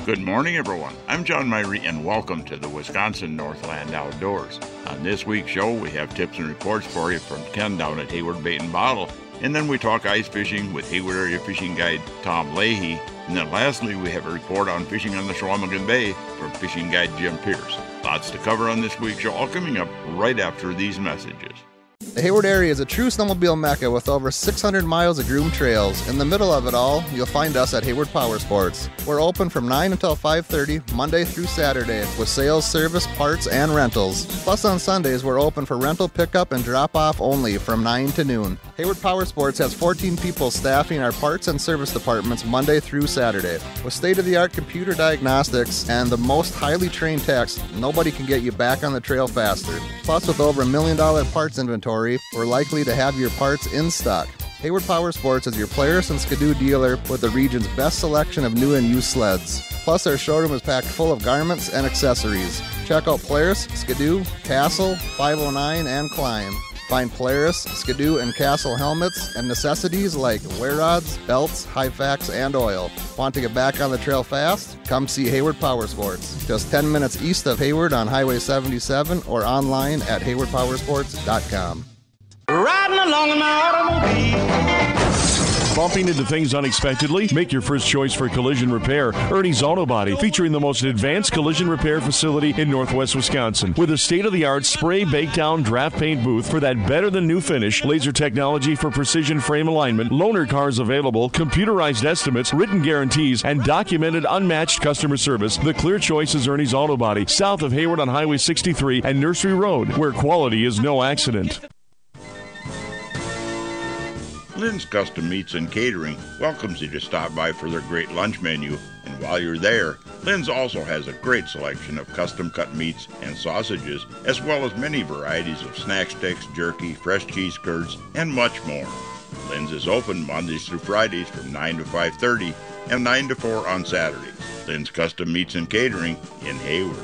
Good morning, everyone. I'm John Myrie, and welcome to the Wisconsin Northland Outdoors. On this week's show, we have tips and reports for you from Ken down at Hayward Bait and Bottle, and then we talk ice fishing with Hayward Area Fishing Guide Tom Leahy, and then lastly, we have a report on fishing on the Chequamegon Bay from Fishing Guide Jim Pierce. Lots to cover on this week's show, all coming up right after these messages. The Hayward area is a true snowmobile mecca with over 600 miles of groomed trails. In the middle of it all, you'll find us at Hayward Power Sports. We're open from 9 until 5:30, Monday through Saturday, with sales, service, parts, and rentals. Plus on Sundays, we're open for rental pickup and drop-off only from 9 to noon. Hayward Power Sports has 14 people staffing our parts and service departments Monday through Saturday. With state-of-the-art computer diagnostics and the most highly trained techs, nobody can get you back on the trail faster. Plus, with over $1 million parts inventory, we're likely to have your parts in stock. Hayward Power Sports is your Polaris and Skidoo dealer with the region's best selection of new and used sleds. Plus, our showroom is packed full of garments and accessories. Check out Polaris, Skidoo, Castle, 509, and Climb. Find Polaris, Skidoo, and Castle helmets and necessities like wear rods, belts, Hyfax, and oil. Want to get back on the trail fast? Come see Hayward Power Sports. Just 10 minutes east of Hayward on Highway 77 or online at haywardpowersports.com. Riding along in my automobile. Bumping into things unexpectedly? Make your first choice for collision repair. Ernie's Auto Body, featuring the most advanced collision repair facility in Northwest Wisconsin. With a state-of-the-art spray bake down draft paint booth for that better-than-new finish, laser technology for precision frame alignment, loaner cars available, computerized estimates, written guarantees, and documented unmatched customer service, the clear choice is Ernie's Auto Body, south of Hayward on Highway 63 and Nursery Road, where quality is no accident. Lynn's Custom Meats and Catering welcomes you to stop by for their great lunch menu. And while you're there, Lynn's also has a great selection of custom-cut meats and sausages, as well as many varieties of snack sticks, jerky, fresh cheese curds, and much more. Lynn's is open Mondays through Fridays from 9 to 5:30 and 9 to 4 on Saturdays. Lynn's Custom Meats and Catering in Hayward.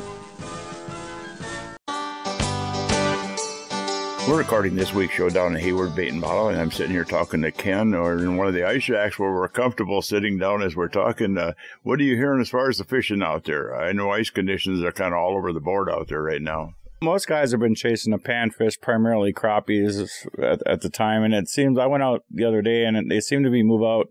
We're recording this week's show down at Hayward Bait and Bottle, and I'm sitting here talking to Ken, or in one of the ice shacks where we're comfortable sitting down as we're talking. What are you hearing as far as the fishing out there? I know ice conditions are kind of all over the board out there right now. Most guys have been chasing a panfish, primarily crappies at the time, and it seems, I went out the other day, and they seem to be moved out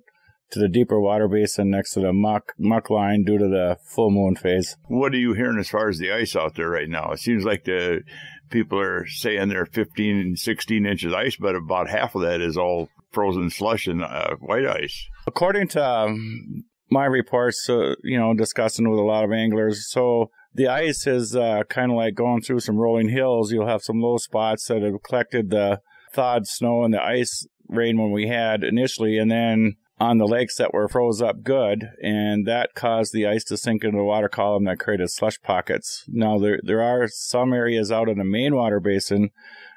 to the deeper water basin next to the muck line due to the full moon phase. What are you hearing as far as the ice out there right now? It seems like the people are saying they're 15 and 16 inches ice, but about half of that is all frozen slush and white ice. According to my reports, discussing with a lot of anglers, so the ice is kind of like going through some rolling hills. You'll have some low spots that have collected the thawed snow and the ice rain when we had initially, and then on the lakes that were froze up good, and that caused the ice to sink into the water column that created slush pockets. Now, there are some areas out in the main water basin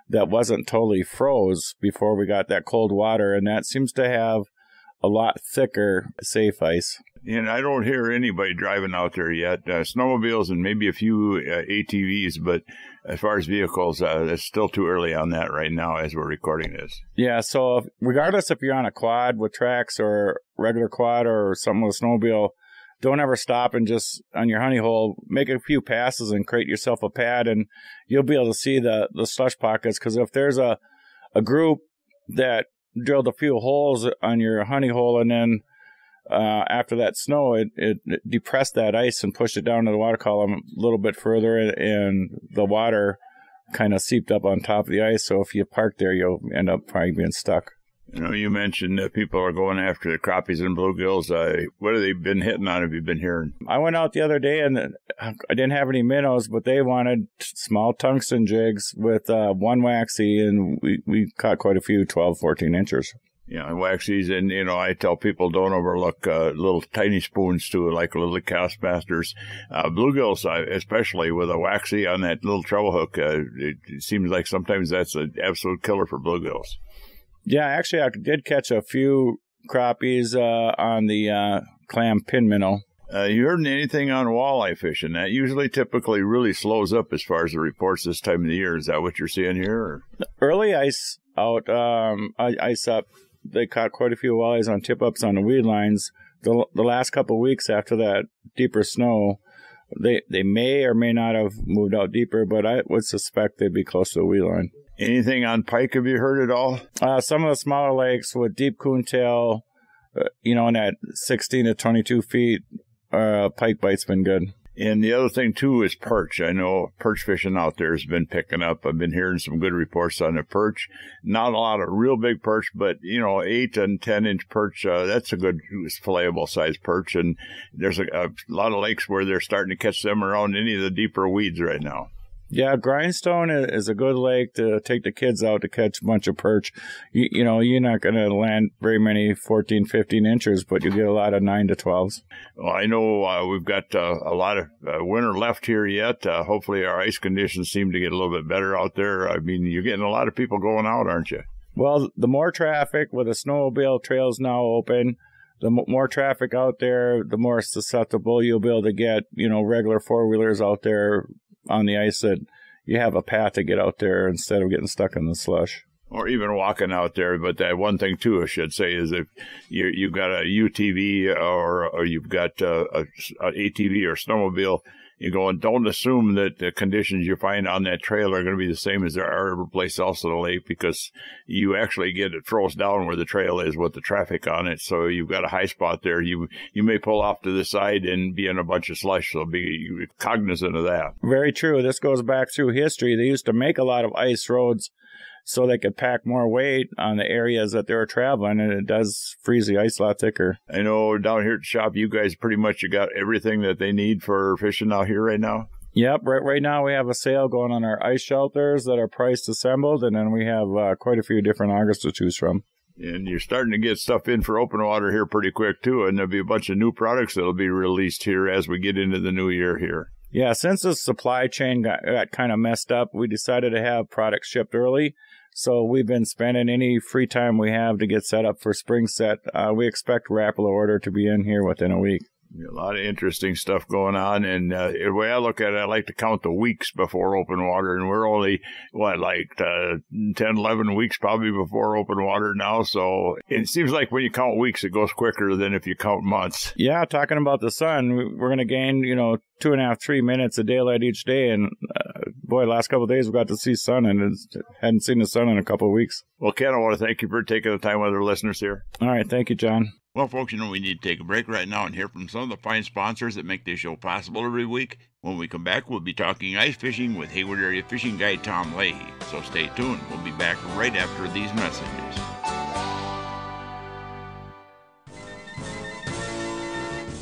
that wasn't totally froze before we got that cold water, and that seems to have a lot thicker, safe ice. And I don't hear anybody driving out there yet. Snowmobiles and maybe a few ATVs, but as far as vehicles, it's still too early on that right now as we're recording this. Yeah, so regardless if you're on a quad with tracks or regular quad or something with a snowmobile, don't ever stop and just, on your honey hole, make a few passes and create yourself a pad, and you'll be able to see the slush pockets, because if there's a group that drilled a few holes on your honey hole, and then after that snow, it depressed that ice and pushed it down to the water column a little bit further, and the water kind of seeped up on top of the ice. So if you park there, you'll end up probably being stuck. You mentioned that people are going after the crappies and bluegills. What have they been hitting on? Have you been hearing? I went out the other day, and I didn't have any minnows, but they wanted small tungsten jigs with one waxy, and we caught quite a few 12, 14 inchers. Yeah, waxies, and, I tell people don't overlook little tiny spoons, too, like little Castmasters. Bluegills, especially with a waxy on that little treble hook, it seems like sometimes that's an absolute killer for bluegills. Yeah, actually, I did catch a few crappies on the clam pin minnow. You heard anything on walleye fishing? That usually typically really slows up as far as the reports this time of the year. Is that what you're seeing here? Or? Early ice out, ice up, they caught quite a few walleyes on tip-ups on the weed lines. the last couple of weeks after that deeper snow, they may or may not have moved out deeper, but I would suspect they'd be close to the weed line. Anything on pike, have you heard at all? Some of the smaller lakes with deep coontail, in that 16 to 22 feet, pike bite's been good. And the other thing, too, is perch. I know perch fishing out there has been picking up. I've been hearing some good reports on the perch. Not a lot of real big perch, but, 8 and 10-inch perch, that's a good filletable size perch. And there's a lot of lakes where they're starting to catch them around any of the deeper weeds right now. Yeah, Grindstone is a good lake to take the kids out to catch a bunch of perch. You're not going to land very many 14, 15 inches, but you get a lot of 9 to 12s. Well, I know we've got a lot of winter left here yet. Hopefully our ice conditions seem to get a little bit better out there. I mean, you're getting a lot of people going out, aren't you? Well, the more traffic with the snowmobile trails now open, the more traffic out there, the more susceptible you'll be able to get, regular four-wheelers out there on the ice, that you have a path to get out there instead of getting stuck in the slush. Or even walking out there. But that one thing, too, I should say, is if you've got a UTV or you've got an ATV or snowmobile, you go and don't assume that the conditions you find on that trail are going to be the same as there are every place else in the lake, because you actually get it froze down where the trail is with the traffic on it. So you've got a high spot there. You may pull off to the side and be in a bunch of slush. So be cognizant of that. Very true. This goes back through history. They used to make a lot of ice roads so they could pack more weight on the areas that they were traveling, and it does freeze the ice a lot thicker. I know down here at the shop, you guys pretty much you got everything that they need for fishing out here right now? Yep. Right now we have a sale going on our ice shelters that are priced assembled, and then we have quite a few different augers to choose from. And you're starting to get stuff in for open water here pretty quick, too, and there'll be a bunch of new products that'll be released here as we get into the new year here. Yeah, since the supply chain got kind of messed up, we decided to have products shipped early. So we've been spending any free time we have to get set up for spring set. We expect Rapala order to be in here within a week. A lot of interesting stuff going on, and the way I look at it, I like to count the weeks before open water, and we're only, 10, 11 weeks probably before open water now, so it seems like when you count weeks, it goes quicker than if you count months. Yeah, talking about the sun, we're going to gain, 2.5, 3 minutes of daylight each day, and last couple of days we got to see sun, and hadn't seen the sun in a couple of weeks. Well, Ken, I want to thank you for taking the time with our listeners here. All right, thank you, John. Well, folks, we need to take a break right now and hear from some of the fine sponsors that make this show possible every week. When we come back, we'll be talking ice fishing with Hayward Area Fishing Guide Tom Leahy. So stay tuned. We'll be back right after these messages.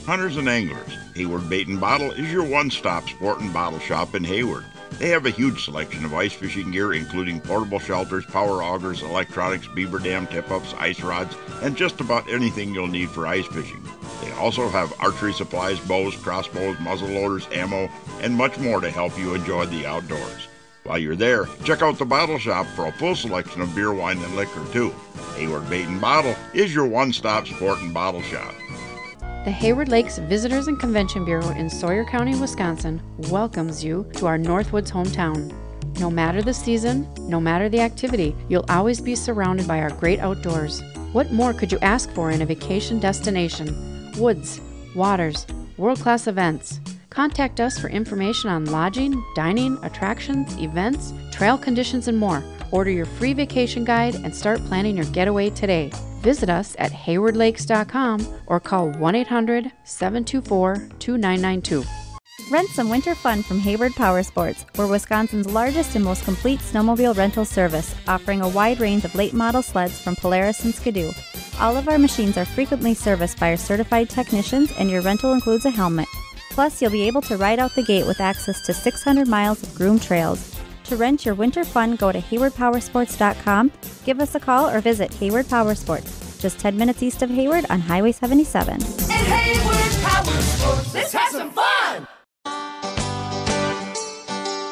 Hunters and anglers, Hayward Bait and Bottle is your one-stop sport and bottle shop in Hayward. They have a huge selection of ice fishing gear, including portable shelters, power augers, electronics, beaver dam tip-ups, ice rods, and just about anything you'll need for ice fishing. They also have archery supplies, bows, crossbows, muzzle loaders, ammo, and much more to help you enjoy the outdoors. While you're there, check out the bottle shop for a full selection of beer, wine, and liquor, too. Hayward Bait and Bottle is your one-stop sport and bottle shop. The Hayward Lakes Visitors and Convention Bureau in Sawyer County, Wisconsin welcomes you to our Northwoods hometown. No matter the season, no matter the activity, you'll always be surrounded by our great outdoors. What more could you ask for in a vacation destination? Woods, waters, world-class events. Contact us for information on lodging, dining, attractions, events, trail conditions, and more. Order your free vacation guide and start planning your getaway today. Visit us at haywardlakes.com or call 1-800-724-2992. Rent some winter fun from Hayward Power Sports. We're Wisconsin's largest and most complete snowmobile rental service, offering a wide range of late model sleds from Polaris and Skidoo. All of our machines are frequently serviced by our certified technicians, and your rental includes a helmet. Plus, you'll be able to ride out the gate with access to 600 miles of groomed trails. To rent your winter fun, go to haywardpowersports.com, give us a call, or visit Hayward Power Sports, just 10 minutes east of Hayward on Highway 77. At Hayward Power Sports, let's have some fun!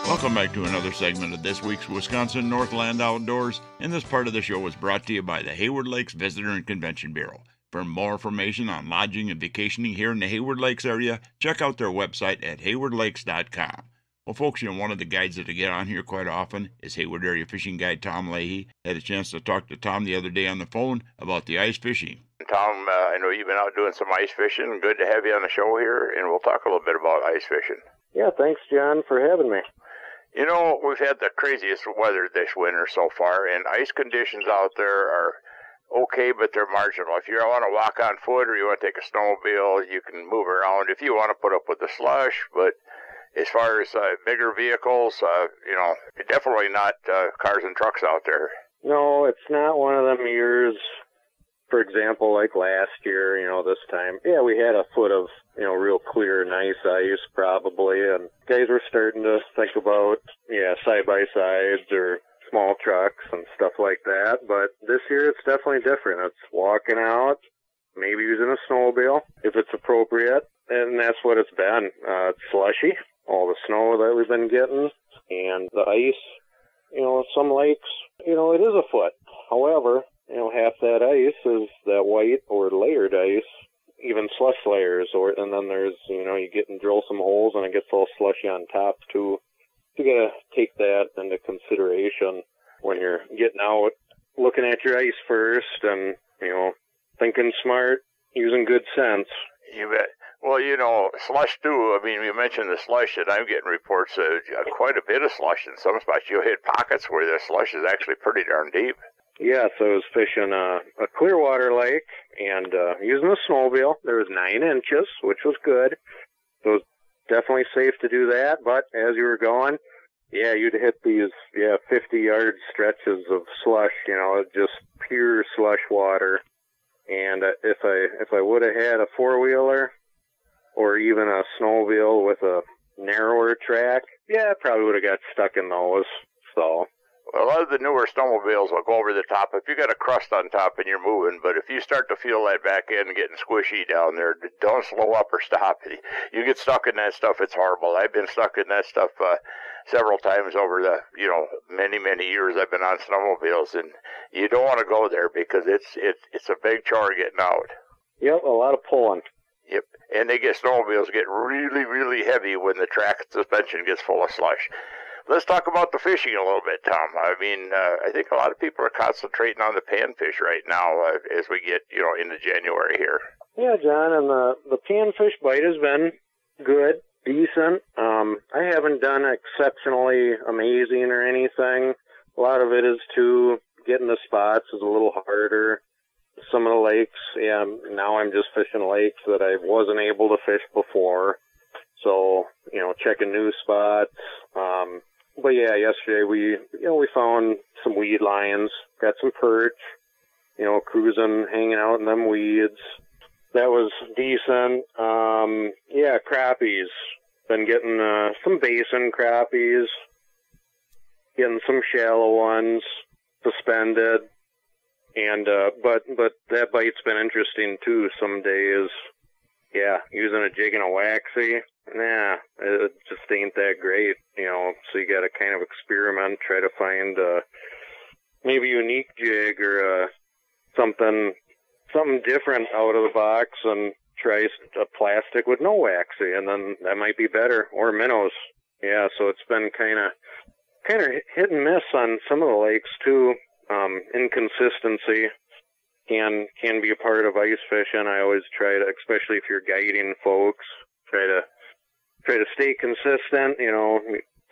Welcome back to another segment of this week's Wisconsin Northland Outdoors, and this part of the show is brought to you by the Hayward Lakes Visitor and Convention Bureau. For more information on lodging and vacationing here in the Hayward Lakes area, check out their website at haywardlakes.com. Well, folks, one of the guides that I get on here quite often is Hayward Area Fishing Guide Tom Leahy. Had a chance to talk to Tom the other day on the phone about the ice fishing. Tom, I know you've been out doing some ice fishing. Good to have you on the show here, and we'll talk a little bit about ice fishing. Yeah, thanks, John, for having me. You know, we've had the craziest weather this winter so far, and ice conditions out there are okay, but they're marginal. If you want to walk on foot or you want to take a snowmobile, you can move around if you want to put up with the slush, but as far as bigger vehicles, definitely not cars and trucks out there. No, it's not one of them years, for example, like last year, this time. Yeah, we had a foot of, real clear, nice ice probably, and guys were starting to think about, side-by-sides or small trucks and stuff like that. But this year it's definitely different. It's walking out, maybe using a snowmobile if it's appropriate, and that's what it's been. It's slushy, all the snow that we've been getting, and the ice, some lakes, it is a foot. However, half that ice is that white or layered ice, even slush layers, and then there's, you get and drill some holes and it gets all slushy on top too. You gotta take that into consideration when you're getting out, looking at your ice first and, thinking smart, using good sense. You bet. Well, slush too. I mean, you mentioned the slush, and I'm getting reports of quite a bit of slush in some spots. You'll hit pockets where the slush is actually pretty darn deep. Yeah, so I was fishing a Clearwater lake and using a snowmobile. There was 9 inches, which was good. So it was definitely safe to do that. But as you were going, you'd hit these 50-yard stretches of slush. Just pure slush water. And if I would have had a four-wheeler or even a snowmobile with a narrower track, I probably would have got stuck in those. So. Well, a lot of the newer snowmobiles will go over the top if you got a crust on top and you're moving, but if you start to feel that back end getting squishy down there, don't slow up or stop. You get stuck in that stuff, it's horrible. I've been stuck in that stuff several times over the, many, many years I've been on snowmobiles, and you don't want to go there because it's a big chore getting out. Yep, a lot of pulling. Yep, and snowmobiles get really, really heavy when the track suspension gets full of slush. Let's talk about the fishing a little bit, Tom. I mean, I think a lot of people are concentrating on the panfish right now as we get, into January here. Yeah, John, and the panfish bite has been good, decent. I haven't done exceptionally amazing or anything. A lot of it is too, getting the spots is a little harder. Some of the lakes, now I'm just fishing lakes that I wasn't able to fish before. So, checking new spots. But yesterday we found some weed lions, got some perch, cruising, hanging out in them weeds. That was decent. Crappies. Been getting some basin crappies, getting some shallow ones, suspended. And but that bite's been interesting too some days. Using a jig and a waxy. It just ain't that great, so you gotta kind of experiment, try to find maybe a unique jig or something different out of the box and try a plastic with no waxy, and then that might be better, or minnows. So it's been kind of hit and miss on some of the lakes too. Inconsistency can be a part of ice fishing. I always try to, especially if you're guiding folks, try to stay consistent,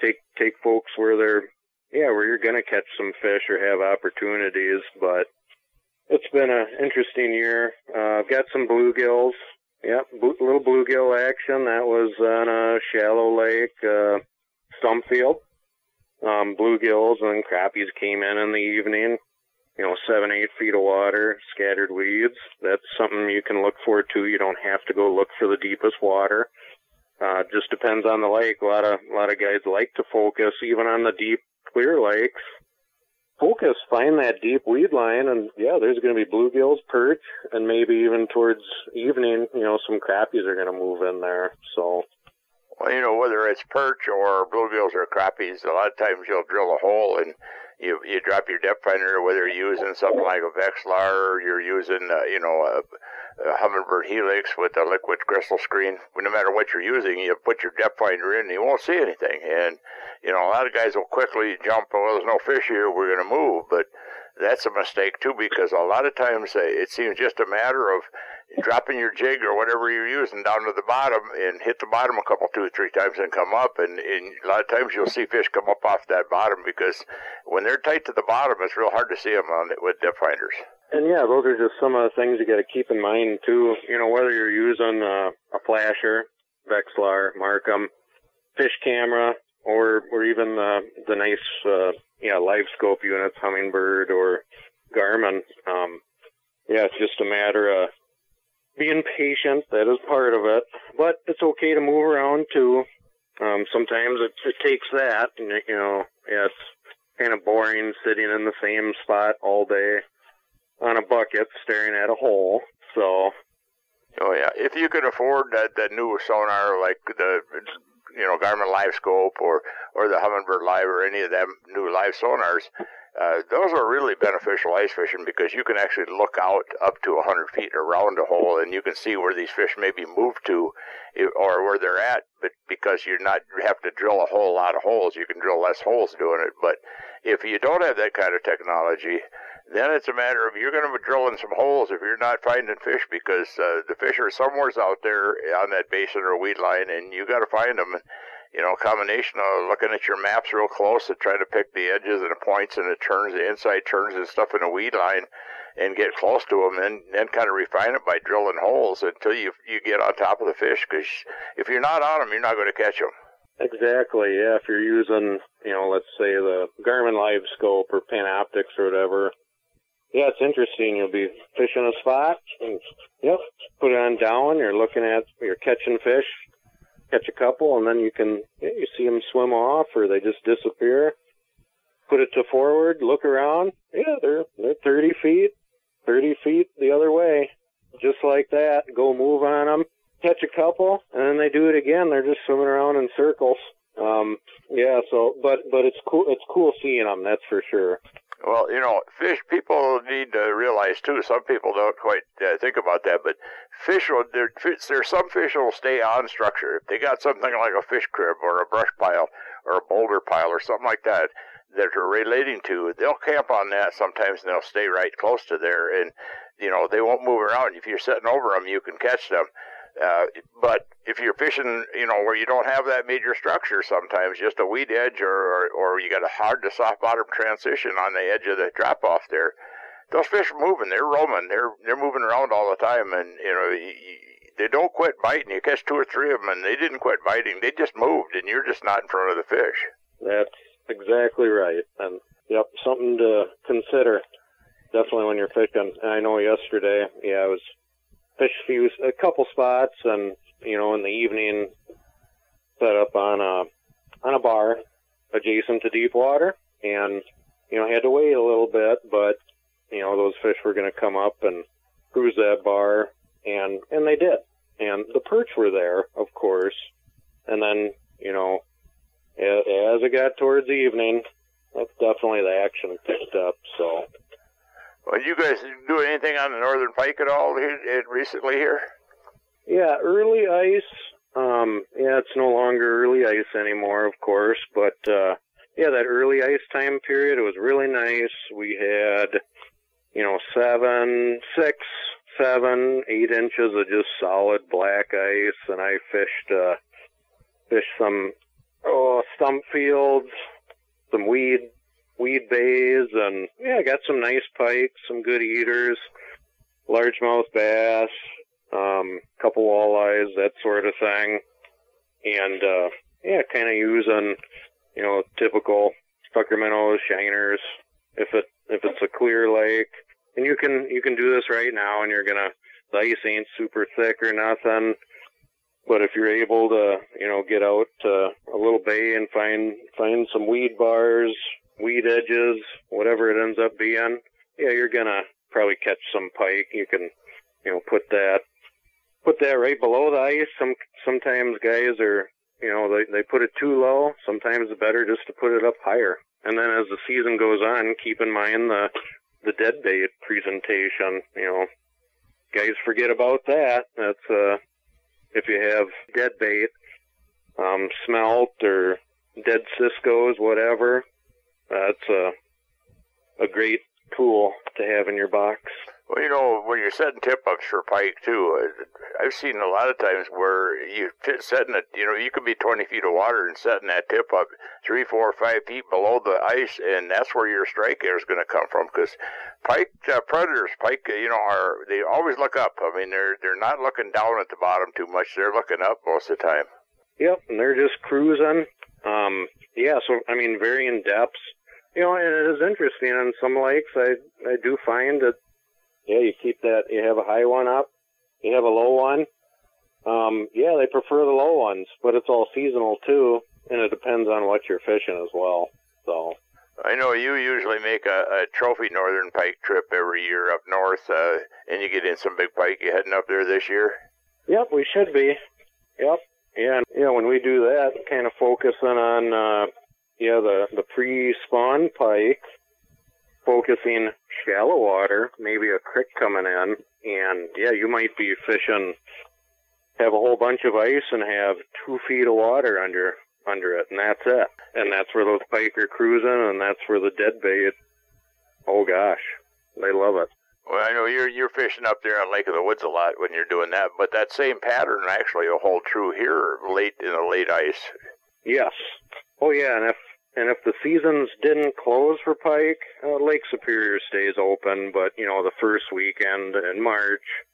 take folks where where you're going to catch some fish or have opportunities. But it's been an interesting year. I've got some bluegills. Little bluegill action. That was on a shallow lake, stump field. Bluegills and crappies came in the evening. 7-8 feet of water, scattered weeds. That's something you can look for too. You don't have to go look for the deepest water. Just depends on the lake. A lot of guys like to focus even on the deep, clear lakes. Find that deep weed line, and there's going to be bluegills, perch, and maybe even towards evening, some crappies are going to move in there. So. Well, whether it's perch or bluegills or crappies, a lot of times you'll drill a hole and you drop your depth finder, whether you're using something like a Vexilar or you're using, a Humminbird Helix with a liquid crystal screen. No matter what you're using, you put your depth finder in and you won't see anything. And, a lot of guys will quickly jump, well, there's no fish here, we're going to move. But that's a mistake too, because a lot of times it seems just a matter of dropping your jig or whatever you're using down to the bottom and hit the bottom a couple, 2 or 3 times and come up. And a lot of times you'll see fish come up off that bottom, because when they're tight to the bottom, it's real hard to see them with depth finders. And yeah, those are just some of the things you got to keep in mind too. You know, whether you're using a flasher, Vexilar, Markham, fish camera, or even the nice live scope units, Humminbird or Garmin. It's just a matter of being patient. That is part of it, but it's okay to move around too. Sometimes it takes that, and it's kind of boring sitting in the same spot all day on a bucket staring at a hole. So, oh yeah, if you could afford that new sonar like the Garmin Live Scope or the Humminbird Live or any of them new live sonars, those are really beneficial ice fishing, because you can actually look out up to 100 feet around a hole, and you can see where these fish maybe moved to or where they're at. But because you have to drill a whole lot of holes, you can drill less holes doing it. But if you don't have that kind of technology, then it's a matter of you're going to be drilling some holes if you're not finding fish, because the fish are somewheres out there on that basin or weed line, and you got to find them. A combination of looking at your maps real close and trying to pick the edges and the points and the inside turns and stuff in a weed line and get close to them, and then kind of refine it by drilling holes until you get on top of the fish, because if you're not on them, you're not going to catch them. Exactly, yeah. If you're using, let's say the Garmin Live Scope or Panoptix or whatever, yeah, it's interesting. You'll be fishing a spot, and put it on down. You're catching fish, catch a couple, and then you see them swim off or they just disappear. Put it to forward, look around. Yeah, they're 30 feet the other way, just like that. Go move on them, catch a couple, and then they do it again. They're just swimming around in circles. But it's cool. It's cool seeing them. That's for sure. Well, fish, people need to realize, too, some people don't quite think about that, but there's some fish that will stay on structure. If they got something like a fish crib or a brush pile or a boulder pile or something like that they're relating to, they'll camp on that sometimes, and they'll stay right close to there, and, they won't move around. If you're sitting over them, you can catch them. But if you're fishing, where you don't have that major structure, sometimes just a weed edge or you got a hard to soft bottom transition on the edge of the drop off there, those fish are moving. They're roaming. They're moving around all the time, and they don't quit biting. You catch 2 or 3 of them, and they didn't quit biting. They just moved, and you're just not in front of the fish. That's exactly right, and something to consider. Definitely when you're fishing. I know yesterday, I was fish a couple spots, and in the evening set up on a bar adjacent to deep water, and had to wait a little bit, but those fish were going to come up and cruise that bar, and they did, and the perch were there, of course, and then as it got towards the evening, that's definitely the action picked up. So. Well, you guys do anything on the Northern Pike at all recently here? Yeah, early ice. It's no longer early ice anymore, of course, but that early ice time period, it was really nice. We had, 6, 7, 8 inches of just solid black ice, and I fished some stump fields, some weed bays, and got some nice pike, some good eaters, largemouth bass, couple walleyes, that sort of thing, and kind of using typical sucker minnows, shiners, if it's a clear lake, and you can do this right now, and the ice ain't super thick or nothing. But if you're able to, get out to a little bay and find some weed bars, weed edges, whatever it ends up being, you're gonna probably catch some pike. You can, put that right below the ice. Sometimes guys are, they put it too low. Sometimes it's better just to put it up higher. And then as the season goes on, keep in mind the dead bait presentation. Guys forget about that. That's if you have dead bait, smelt or dead Cisco's, whatever, that's a great tool to have in your box. Well, you know, when you're setting tip-ups for pike, too, I've seen a lot of times where you setting it, you know, you could be 20 feet of water and setting that tip-up 3, 4, 5 feet below the ice, and that's where your strike air is going to come from, because pike, predators, pike, you know, they always look up. I mean, they're not looking down at the bottom too much. They're looking up most of the time. Yep, and they're just cruising. Yeah, so, I mean, varying depths. You know, and it is interesting. On some lakes, I do find that, yeah, you keep that, you have a high one up, you have a low one. Yeah, they prefer the low ones, but it's all seasonal too, and it depends on what you're fishing as well. So I know you usually make a trophy northern pike trip every year up north, and you get in some big pike. You heading up there this year? Yep, we should be. Yep. Yeah, and, you know, when we do that, kind of focusing on, the pre-spawn pike, focusing shallow water, maybe a creek coming in, and yeah, you might be fishing, have a whole bunch of ice and have 2 feet of water under it, and that's it. And that's where those pike are cruising, and that's where the dead bait, oh gosh, they love it. Well, I know you're fishing up there on Lake of the Woods a lot when you're doing that, but that same pattern actually will hold true here late in the late ice. Yes. Oh yeah, and if the seasons didn't close for pike, Lake Superior stays open, but, you know, the first weekend in March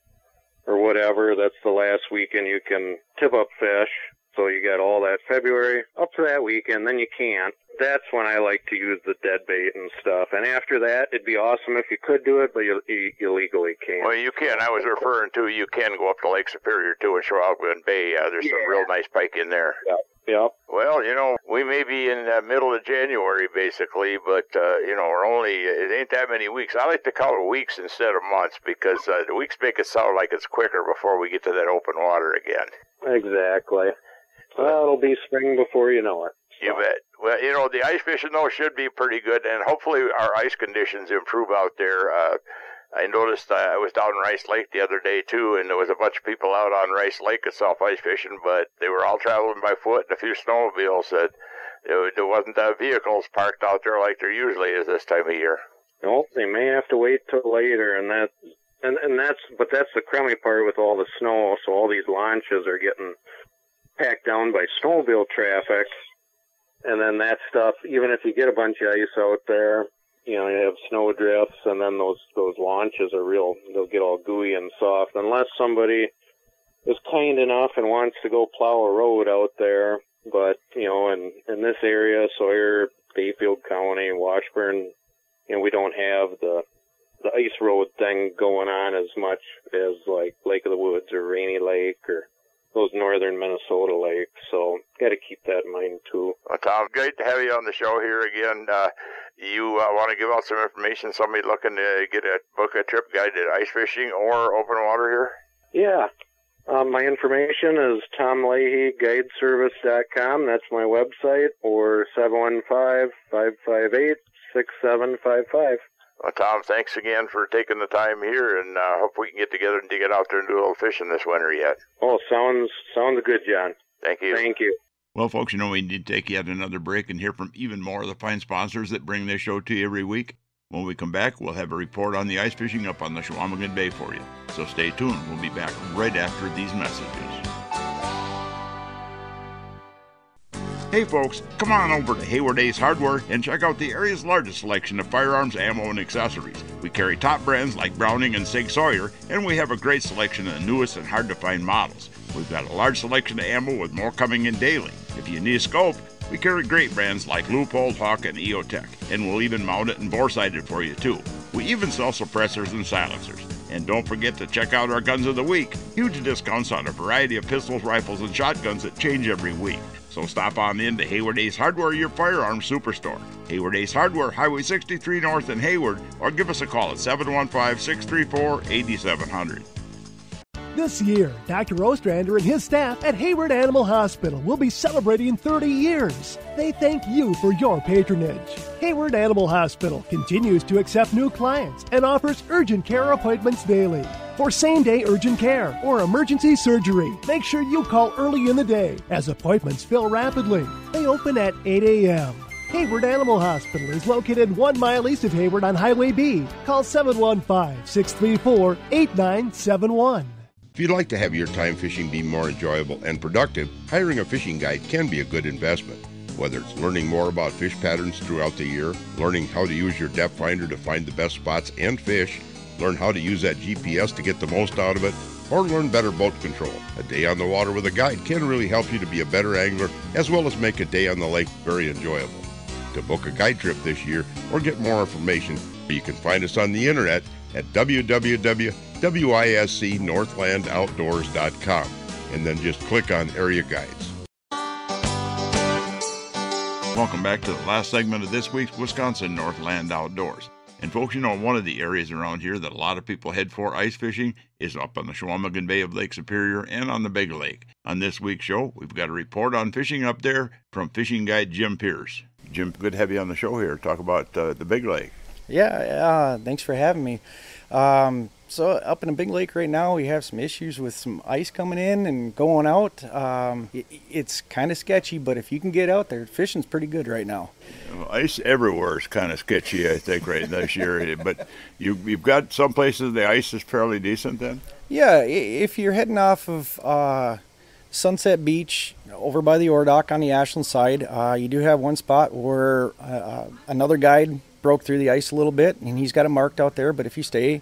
or whatever, that's the last weekend you can tip-up fish. So you got all that February up to that weekend, then you can't. That's when I like to use the dead bait and stuff. And after that, it'd be awesome if you could do it, but you legally can't. Well, you can. I was referring to you can go up to Lake Superior, too, and Shawagwind Bay. There's some real nice pike in there. Yep. Well, you know, we may be in the middle of January, basically, but, you know, it ain't that many weeks. I like to call it weeks instead of months, because the weeks make it sound like it's quicker before we get to that open water again. Exactly. Well, it'll be spring before you know it. So. You bet. Well, you know, the ice fishing, though, should be pretty good, and hopefully our ice conditions improve out there. I noticed I was down in Rice Lake the other day, too, and there was a bunch of people out on Rice Lake itself ice fishing, but they were all traveling by foot, and a few snowmobiles. There wasn't vehicles parked out there like there usually is this time of year. No, they may have to wait till later, and that's the crummy part with all the snow, so all these launches are getting packed down by snowmobile traffic, and then that stuff, even if you get a bunch of ice out there, you know, you have snow drifts, and then those launches are they'll get all gooey and soft, unless somebody is kind enough and wants to go plow a road out there. But, you know, in this area, Sawyer, Bayfield County, Washburn, you know, we don't have the ice road thing going on as much as like Lake of the Woods or Rainy Lake or those northern Minnesota lakes, so got to keep that in mind too. Well, Tom, great to have you on the show here again. You want to give out some information, somebody looking to book a trip guide to ice fishing or open water here? Yeah. My information is TomLeahyGuideservice.com. That's my website, or 715-558-6755. Well, Tom, thanks again for taking the time here, and hope we can get together and get out there and do a little fishing this winter yet. Oh, sounds good, John. Thank you. Thank you. Well, folks, you know, we need to take yet another break and hear from even more of the fine sponsors that bring this show to you every week. When we come back, we'll have a report on the ice fishing up on the Shawamagan Bay for you. So stay tuned. We'll be back right after these messages. Hey folks, come on over to Hayward Ace Hardware and check out the area's largest selection of firearms, ammo, and accessories. We carry top brands like Browning and Sig Sauer, and we have a great selection of the newest and hard-to-find models. We've got a large selection of ammo with more coming in daily. If you need a scope, we carry great brands like Leupold, Hawk, and EOTech, and we'll even mount it and bore-sight it for you too. We even sell suppressors and silencers. And don't forget to check out our Guns of the Week. Huge discounts on a variety of pistols, rifles, and shotguns that change every week. So stop on in to Hayward Ace Hardware, your firearms superstore. Hayward Ace Hardware, Highway 63 North in Hayward, or give us a call at 715-634-8700. This year, Dr. Ostrander and his staff at Hayward Animal Hospital will be celebrating 30 years. They thank you for your patronage. Hayward Animal Hospital continues to accept new clients and offers urgent care appointments daily. For same-day urgent care or emergency surgery, make sure you call early in the day as appointments fill rapidly. They open at 8 a.m. Hayward Animal Hospital is located 1 mile east of Hayward on Highway B. Call 715-634-8971. If you'd like to have your time fishing be more enjoyable and productive, hiring a fishing guide can be a good investment. Whether it's learning more about fish patterns throughout the year, learning how to use your depth finder to find the best spots and fish, learn how to use that GPS to get the most out of it, or learn better boat control. A day on the water with a guide can really help you to be a better angler, as well as make a day on the lake very enjoyable. To book a guide trip this year or get more information, you can find us on the internet at www.wiscnorthlandoutdoors.com, and then just click on Area Guides. Welcome back to the last segment of this week's Wisconsin Northland Outdoors. And folks, you know, one of the areas around here that a lot of people head for ice fishing is up on the Chequamegon Bay of Lake Superior and on the Big Lake. On this week's show, we've got a report on fishing up there from fishing guide Jim Pierce. Jim, good to have you on the show here. Talk about the Big Lake. Yeah, thanks for having me. So up in the Big Lake right now, we have some issues with some ice coming in and going out. It's kind of sketchy, but if you can get out there, fishing's pretty good right now. Ice everywhere is kind of sketchy, I think, right this year. But you've got some places the ice is fairly decent then? Yeah, if you're heading off of Sunset Beach over by the Ordock on the Ashland side, you do have one spot where another guide broke through the ice a little bit, and he's got it marked out there. But if you stay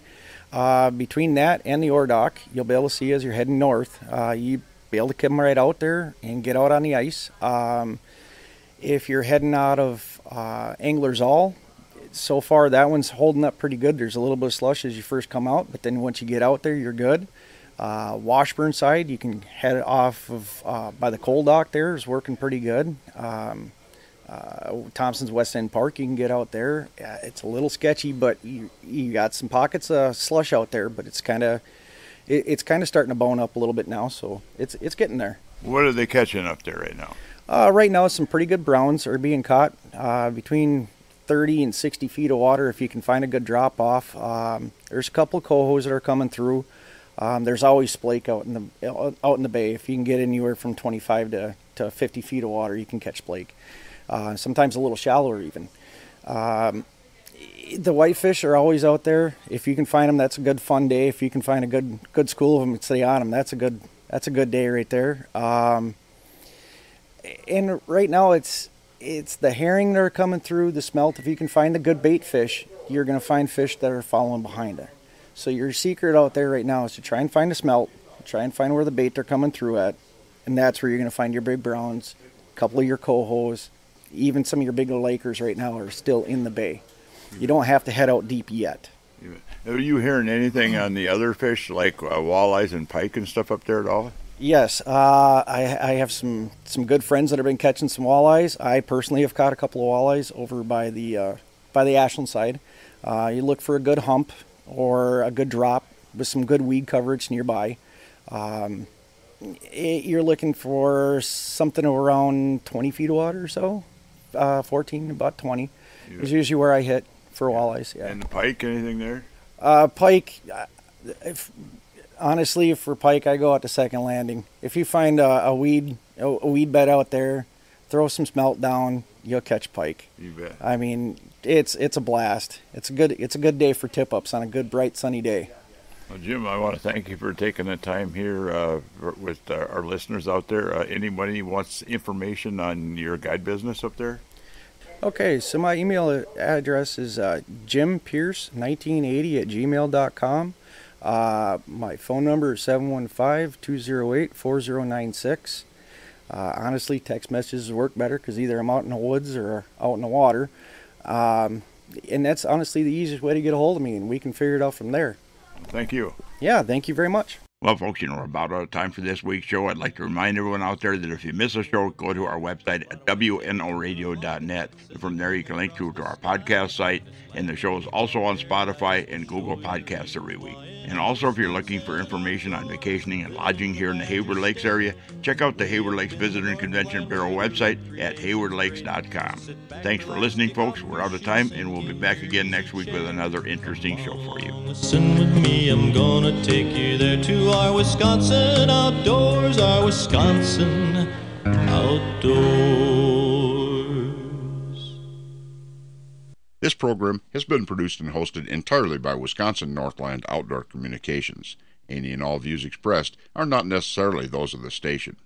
between that and the Ordock, you'll be able to see as you're heading north. You'll be able to come right out there and get out on the ice. If you're heading out of Angler's All, so far that one's holding up pretty good. There's a little bit of slush as you first come out, but then once you get out there, you're good. Washburn side, you can head off of by the Coal Dock there is working pretty good. Thompson's West End Park, you can get out there. It's a little sketchy, but you got some pockets of slush out there, but it's kind of starting to bone up a little bit now, so it's getting there. What are they catching up there right now? Right now, some pretty good browns are being caught between 30 and 60 feet of water if you can find a good drop off. There's a couple of cohos that are coming through. There's always splake out in the bay. If you can get anywhere from 25 to 50 feet of water, you can catch splake. Sometimes a little shallower even. The whitefish are always out there. If you can find them, that's a good fun day. If you can find a good school of them and stay on them, that's a good day right there. And right now it's the herring that are coming through, the smelt. If you can find a good bait fish, you're going to find fish that are following behind it. So your secret out there right now is to try and find a smelt, try and find where the bait they're coming through at, and that's where you're going to find your big browns, a couple of your cohos. Even some of your bigger lakers right now are still in the bay. You don't have to head out deep yet. Are you hearing anything on the other fish like walleyes and pike and stuff up there at all? Yes, I have some good friends that have been catching some walleyes. I personally have caught a couple of walleyes over by the Ashland side. You look for a good hump or a good drop with some good weed coverage nearby. You're looking for something around 20 feet of water or so. 14, about 20 is usually where I hit for walleyes. Yeah. And the pike, anything there? Pike, honestly, for pike, I go out to Second Landing. If you find a weed bed out there, throw some smelt down, you'll catch pike. You bet. I mean, it's a blast. It's a good day for tip-ups on a good, bright, sunny day. Well, Jim, I want to thank you for taking the time here with our listeners out there. Anybody wants information on your guide business up there? Okay, so my email address is jimpierce1980@gmail.com. My phone number is 715-208-4096. Honestly, text messages work better because either I'm out in the woods or out in the water. And that's honestly the easiest way to get a hold of me, and we can figure it out from there. Thank you. Yeah, thank you very much. Well, folks, we're about out of time for this week's show. I'd like to remind everyone out there that if you miss a show, go to our website at wnoradio.net. From there, you can link to our podcast site, and the show is also on Spotify and Google Podcasts every week. And also, if you're looking for information on vacationing and lodging here in the Hayward Lakes area, check out the Hayward Lakes Visitor and Convention Bureau website at haywardlakes.com. Thanks for listening, folks. We're out of time, and we'll be back again next week with another interesting show for you. Listen with me, I'm gonna take you there to our Wisconsin outdoors, our Wisconsin outdoors. This program has been produced and hosted entirely by Wisconsin Northland Outdoor Communications. Any and all views expressed are not necessarily those of the station.